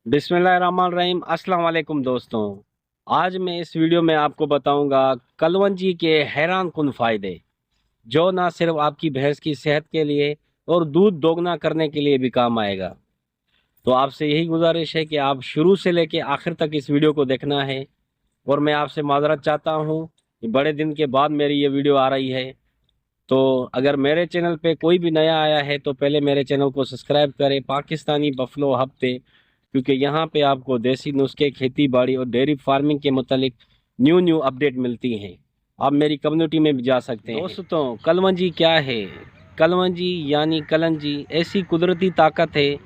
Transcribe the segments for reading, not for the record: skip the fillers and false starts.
बिस्मिल्लाहिर्रहमानिर्रहीम। अस्सलाम वालेकुम दोस्तों, आज मैं इस वीडियो में आपको बताऊंगा कलवंजी के हैरान कुन फ़ायदे, जो ना सिर्फ आपकी भैंस की सेहत के लिए और दूध दोगुना करने के लिए भी काम आएगा। तो आपसे यही गुजारिश है कि आप शुरू से लेके आखिर तक इस वीडियो को देखना है। और मैं आपसे माजरत चाहता हूँ कि बड़े दिन के बाद मेरी ये वीडियो आ रही है, तो अगर मेरे चैनल पे कोई भी नया आया है तो पहले मेरे चैनल को सब्सक्राइब करें, पाकिस्तानी बफलो हफ्ते, क्योंकि यहाँ पे आपको देसी नुस्खे, खेती बाड़ी और डेयरी फार्मिंग के मुतालिक न्यू न्यू अपडेट मिलती हैं। आप मेरी कम्युनिटी में भी जा सकते हैं। दोस्तों, कलवंजी क्या है? कलवंजी यानी कलंजी ऐसी कुदरती ताकत है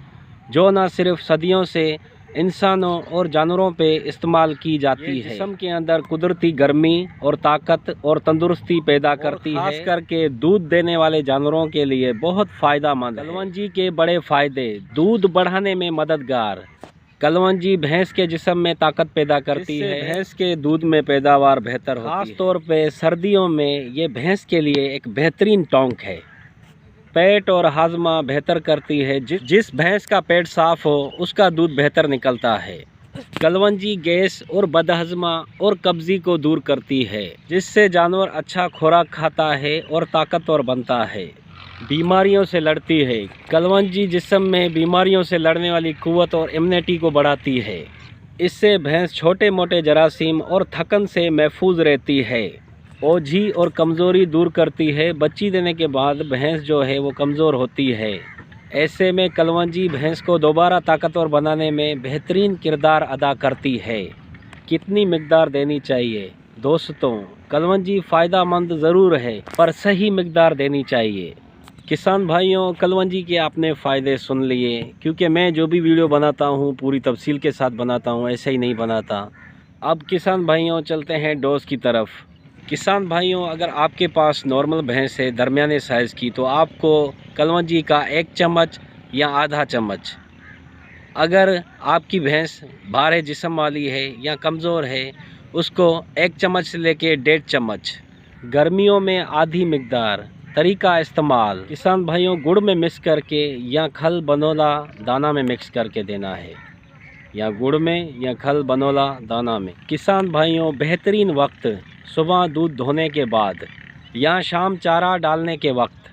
जो न सिर्फ सदियों से इंसानों और जानवरों पे इस्तेमाल की जाती है। जिस्म के अंदर कुदरती गर्मी और ताकत और तंदुरुस्ती पैदा करती है। खास करके दूध देने वाले जानवरों के लिए बहुत फ़ायदेमंद है। कलवंजी के बड़े फ़ायदे: दूध बढ़ाने में मददगार। कलवंजी भैंस के जिस्म में ताकत पैदा करती है, भैंस के दूध में पैदावार बेहतर होती है। खास तौर पे सर्दियों में ये भैंस के लिए एक बेहतरीन टॉन्क है। पेट और हाजमा बेहतर करती है। जिस भैंस का पेट साफ हो उसका दूध बेहतर निकलता है। कलवंजी गैस और बदहजमा और कब्जी को दूर करती है, जिससे जानवर अच्छा खुराक खाता है और ताकतवर बनता है। बीमारियों से लड़ती है। कलवंजी जिस्म में बीमारियों से लड़ने वाली कुव्वत और इम्यूनिटी को बढ़ाती है। इससे भैंस छोटे मोटे जरासीम और थकन से महफूज रहती है। ओझी और कमज़ोरी दूर करती है। बच्ची देने के बाद भैंस जो है वो कमज़ोर होती है। ऐसे में कलवंजी भैंस को दोबारा ताकतवर बनाने में बेहतरीन किरदार अदा करती है। कितनी मिकदार देनी चाहिए? दोस्तों, कलवंजी फ़ायदेमंद ज़रूर है, पर सही मिकदार देनी चाहिए। किसान भाइयों, कलवंजी के आपने फ़ायदे सुन लिए, क्योंकि मैं जो भी वीडियो बनाता हूँ पूरी तफसील के साथ बनाता हूँ, ऐसे ही नहीं बनाता। अब किसान भाइयों चलते हैं डोज़ की तरफ। किसान भाइयों, अगर आपके पास नॉर्मल भैंस है दरमियाने साइज़ की, तो आपको कलवंजी का 1 चम्मच या आधा चम्मच, अगर आपकी भैंस भारे जिस्म वाली है या कमज़ोर है, उसको 1 चम्मच से लेके 1.5 चम्मच। गर्मियों में आधी मिकदार। तरीका इस्तेमाल: किसान भाइयों, गुड़ में मिक्स करके या खल बनोला दाना में मिक्स करके देना है, या गुड़ में या खल बनोला दाना में। किसान भाइयों, बेहतरीन वक्त सुबह दूध धोने के बाद या शाम चारा डालने के वक्त।